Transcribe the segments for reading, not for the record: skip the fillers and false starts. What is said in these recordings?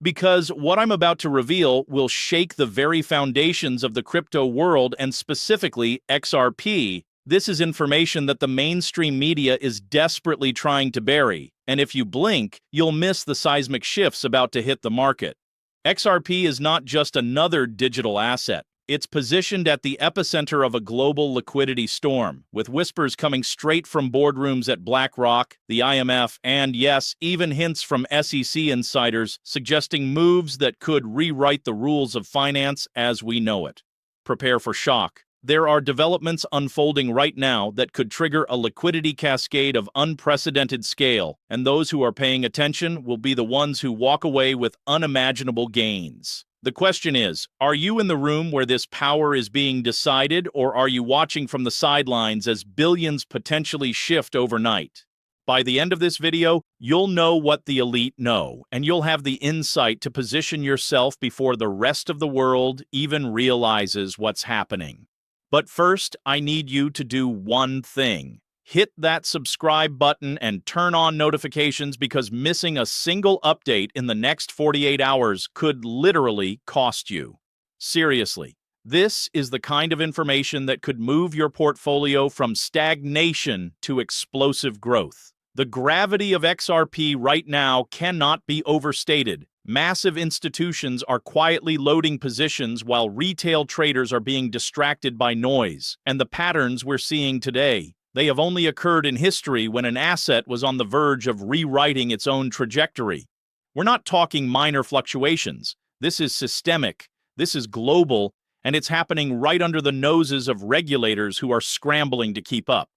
Because what I'm about to reveal will shake the very foundations of the crypto world and specifically XRP. This is information that the mainstream media is desperately trying to bury, and if you blink, you'll miss the seismic shifts about to hit the market. XRP is not just another digital asset. It's positioned at the epicenter of a global liquidity storm, with whispers coming straight from boardrooms at BlackRock, the IMF, and yes, even hints from SEC insiders suggesting moves that could rewrite the rules of finance as we know it. Prepare for shock. There are developments unfolding right now that could trigger a liquidity cascade of unprecedented scale, and those who are paying attention will be the ones who walk away with unimaginable gains. The question is, are you in the room where this power is being decided, or are you watching from the sidelines as billions potentially shift overnight? By the end of this video, you'll know what the elite know, and you'll have the insight to position yourself before the rest of the world even realizes what's happening. But first, I need you to do one thing. Hit that subscribe button and turn on notifications because missing a single update in the next 48 hours could literally cost you. Seriously, this is the kind of information that could move your portfolio from stagnation to explosive growth. The gravity of XRP right now cannot be overstated. Massive institutions are quietly loading positions while retail traders are being distracted by noise. And the patterns we're seeing today, they have only occurred in history when an asset was on the verge of rewriting its own trajectory. We're not talking minor fluctuations. This is systemic, this is global, and it's happening right under the noses of regulators who are scrambling to keep up.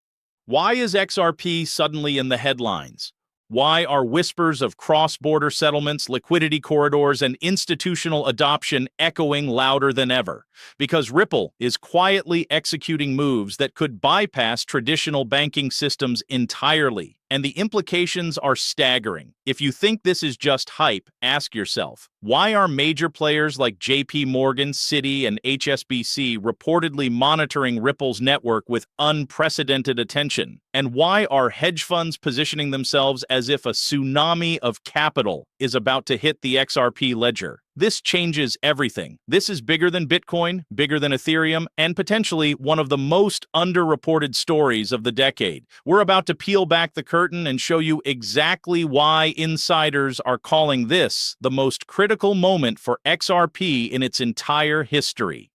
Why is XRP suddenly in the headlines? Why are whispers of cross-border settlements, liquidity corridors, and institutional adoption echoing louder than ever? Because Ripple is quietly executing moves that could bypass traditional banking systems entirely, and the implications are staggering. If you think this is just hype, ask yourself, why are major players like JP Morgan, Citi, and HSBC reportedly monitoring Ripple's network with unprecedented attention? And why are hedge funds positioning themselves as if a tsunami of capital is about to hit the XRP ledger? This changes everything. This is bigger than Bitcoin, bigger than Ethereum, and potentially one of the most underreported stories of the decade. We're about to peel back the curtain and show you exactly why insiders are calling this the most critical moment for XRP in its entire history.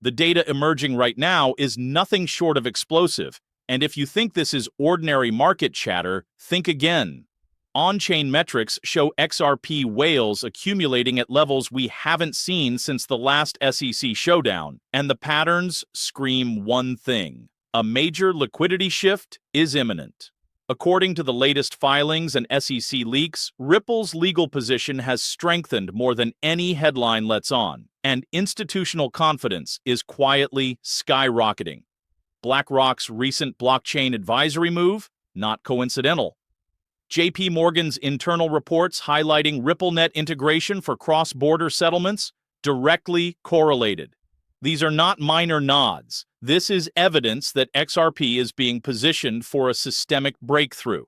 The data emerging right now is nothing short of explosive, and if you think this is ordinary market chatter, think again. On-chain metrics show XRP whales accumulating at levels we haven't seen since the last SEC showdown, and the patterns scream one thing: a major liquidity shift is imminent. According to the latest filings and SEC leaks, Ripple's legal position has strengthened more than any headline lets on, and institutional confidence is quietly skyrocketing. BlackRock's recent blockchain advisory move? Not coincidental. JP Morgan's internal reports highlighting RippleNet integration for cross-border settlements? Directly correlated. These are not minor nods. This is evidence that XRP is being positioned for a systemic breakthrough.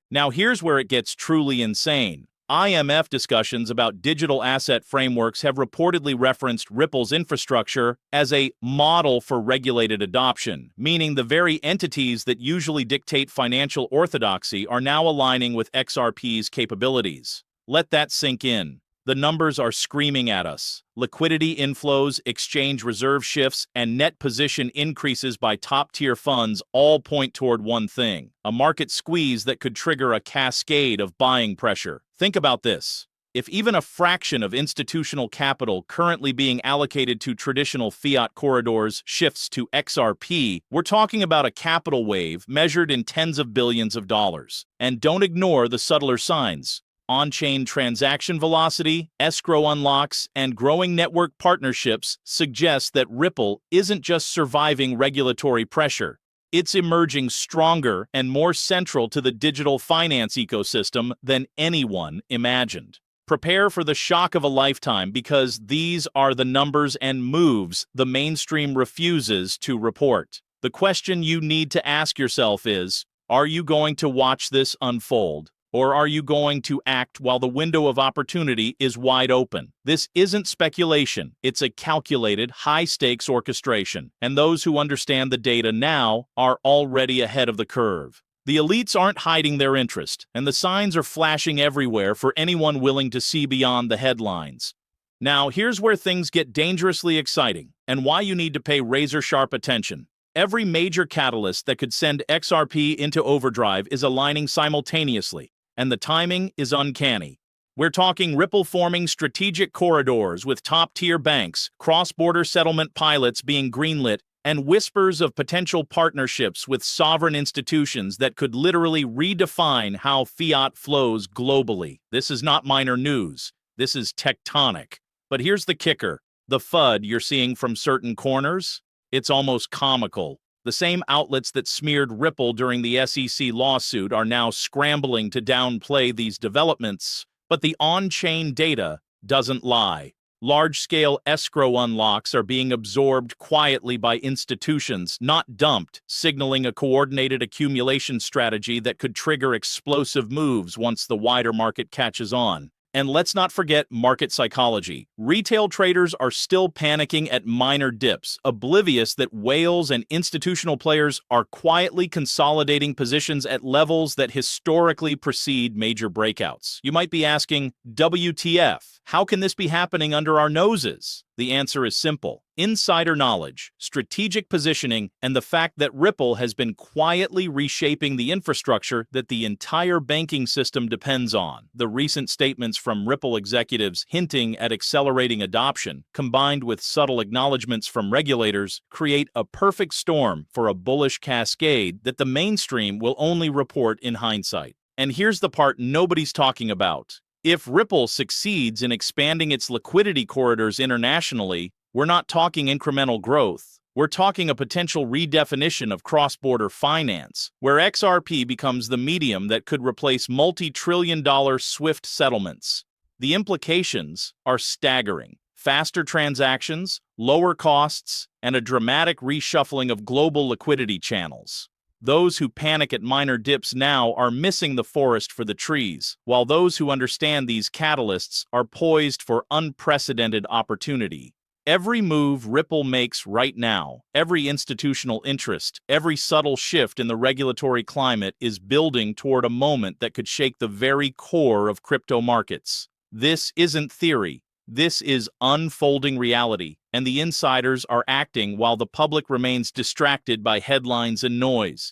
Now here's where it gets truly insane. IMF discussions about digital asset frameworks have reportedly referenced Ripple's infrastructure as a model for regulated adoption, meaning the very entities that usually dictate financial orthodoxy are now aligning with XRP's capabilities. Let that sink in. The numbers are screaming at us. Liquidity inflows, exchange reserve shifts, and net position increases by top-tier funds all point toward one thing: a market squeeze that could trigger a cascade of buying pressure. Think about this. If even a fraction of institutional capital currently being allocated to traditional fiat corridors shifts to XRP, we're talking about a capital wave measured in tens of billions of dollars. And don't ignore the subtler signs. On-chain transaction velocity, escrow unlocks, and growing network partnerships suggest that Ripple isn't just surviving regulatory pressure. It's emerging stronger and more central to the digital finance ecosystem than anyone imagined. Prepare for the shock of a lifetime because these are the numbers and moves the mainstream refuses to report. The question you need to ask yourself is, are you going to watch this unfold? Or are you going to act while the window of opportunity is wide open? This isn't speculation. It's a calculated, high-stakes orchestration, and those who understand the data now are already ahead of the curve. The elites aren't hiding their interest, and the signs are flashing everywhere for anyone willing to see beyond the headlines. Now, here's where things get dangerously exciting, and why you need to pay razor-sharp attention. Every major catalyst that could send XRP into overdrive is aligning simultaneously, and the timing is uncanny. We're talking Ripple forming strategic corridors with top-tier banks, cross-border settlement pilots being greenlit, and whispers of potential partnerships with sovereign institutions that could literally redefine how fiat flows globally. This is not minor news. This is tectonic. But here's the kicker. The FUD you're seeing from certain corners? It's almost comical. The same outlets that smeared Ripple during the SEC lawsuit are now scrambling to downplay these developments, but the on-chain data doesn't lie. Large-scale escrow unlocks are being absorbed quietly by institutions, not dumped, signaling a coordinated accumulation strategy that could trigger explosive moves once the wider market catches on. And let's not forget market psychology. Retail traders are still panicking at minor dips, oblivious that whales and institutional players are quietly consolidating positions at levels that historically precede major breakouts. You might be asking, WTF? How can this be happening under our noses? The answer is simple. Insider knowledge, strategic positioning, and the fact that Ripple has been quietly reshaping the infrastructure that the entire banking system depends on. The recent statements from Ripple executives hinting at accelerating adoption, combined with subtle acknowledgments from regulators, create a perfect storm for a bullish cascade that the mainstream will only report in hindsight. And here's the part nobody's talking about. If Ripple succeeds in expanding its liquidity corridors internationally, we're not talking incremental growth. We're talking a potential redefinition of cross-border finance, where XRP becomes the medium that could replace multi-trillion-dollar SWIFT settlements. The implications are staggering. Faster transactions, lower costs, and a dramatic reshuffling of global liquidity channels. Those who panic at minor dips now are missing the forest for the trees, while those who understand these catalysts are poised for unprecedented opportunity. Every move Ripple makes right now, every institutional interest, every subtle shift in the regulatory climate is building toward a moment that could shake the very core of crypto markets. This isn't theory. This is unfolding reality, and the insiders are acting while the public remains distracted by headlines and noise.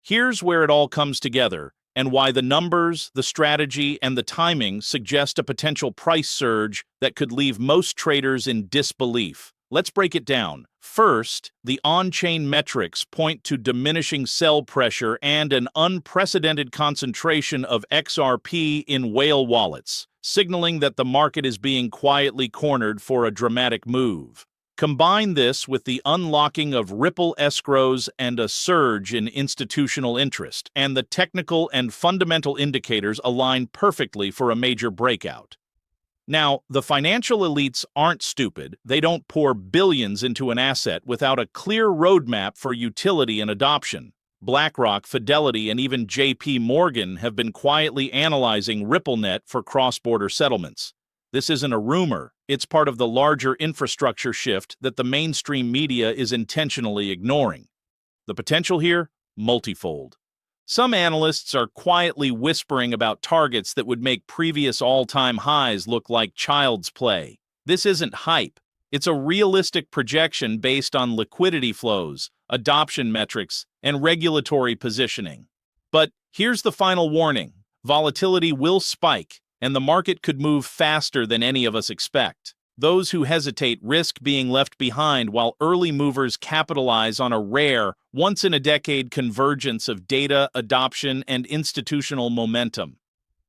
Here's where it all comes together, and why the numbers, the strategy, and the timing suggest a potential price surge that could leave most traders in disbelief. Let's break it down. First, the on-chain metrics point to diminishing sell pressure and an unprecedented concentration of XRP in whale wallets, signaling that the market is being quietly cornered for a dramatic move. Combine this with the unlocking of Ripple escrows and a surge in institutional interest, and the technical and fundamental indicators align perfectly for a major breakout. Now, the financial elites aren't stupid. They don't pour billions into an asset without a clear roadmap for utility and adoption. BlackRock, Fidelity, and even JP Morgan have been quietly analyzing RippleNet for cross-border settlements. This isn't a rumor. It's part of the larger infrastructure shift that the mainstream media is intentionally ignoring. The potential here? Multifold. Some analysts are quietly whispering about targets that would make previous all-time highs look like child's play. This isn't hype. It's a realistic projection based on liquidity flows, adoption metrics, and regulatory positioning. But here's the final warning. Volatility will spike, and the market could move faster than any of us expect. Those who hesitate risk being left behind while early movers capitalize on a rare, once-in-a-decade convergence of data, adoption, and institutional momentum.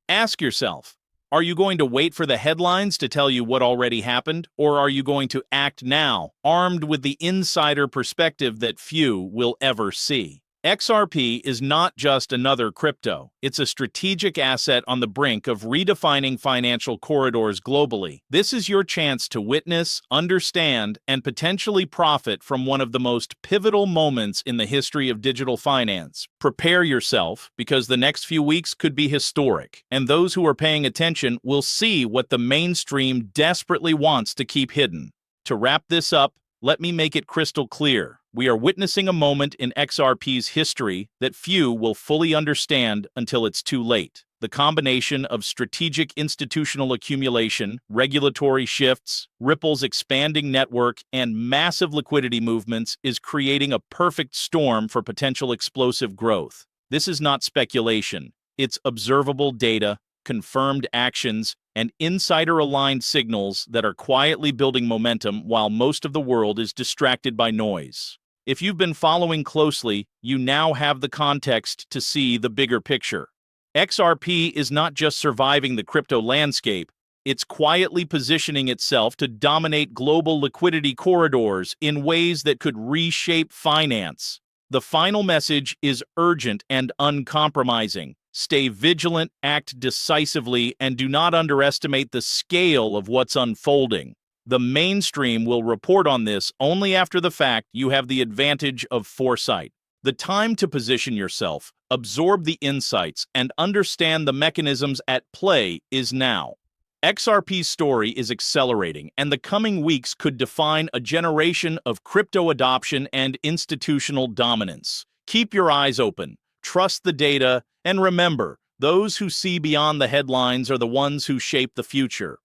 Ask yourself, are you going to wait for the headlines to tell you what already happened, or are you going to act now, armed with the insider perspective that few will ever see? XRP is not just another crypto. It's a strategic asset on the brink of redefining financial corridors globally. This is your chance to witness, understand, and potentially profit from one of the most pivotal moments in the history of digital finance. Prepare yourself, because the next few weeks could be historic, and those who are paying attention will see what the mainstream desperately wants to keep hidden. To wrap this up, let me make it crystal clear. We are witnessing a moment in XRP's history that few will fully understand until it's too late. The combination of strategic institutional accumulation, regulatory shifts, Ripple's expanding network, and massive liquidity movements is creating a perfect storm for potential explosive growth. This is not speculation. It's observable data, confirmed actions, and insider-aligned signals that are quietly building momentum while most of the world is distracted by noise. If you've been following closely, you now have the context to see the bigger picture. XRP is not just surviving the crypto landscape, it's quietly positioning itself to dominate global liquidity corridors in ways that could reshape finance. The final message is urgent and uncompromising. Stay vigilant, act decisively, and do not underestimate the scale of what's unfolding. The mainstream will report on this only after the fact. You have the advantage of foresight. The time to position yourself, absorb the insights, and understand the mechanisms at play is now. XRP's story is accelerating, and the coming weeks could define a generation of crypto adoption and institutional dominance. Keep your eyes open, trust the data, and remember, those who see beyond the headlines are the ones who shape the future.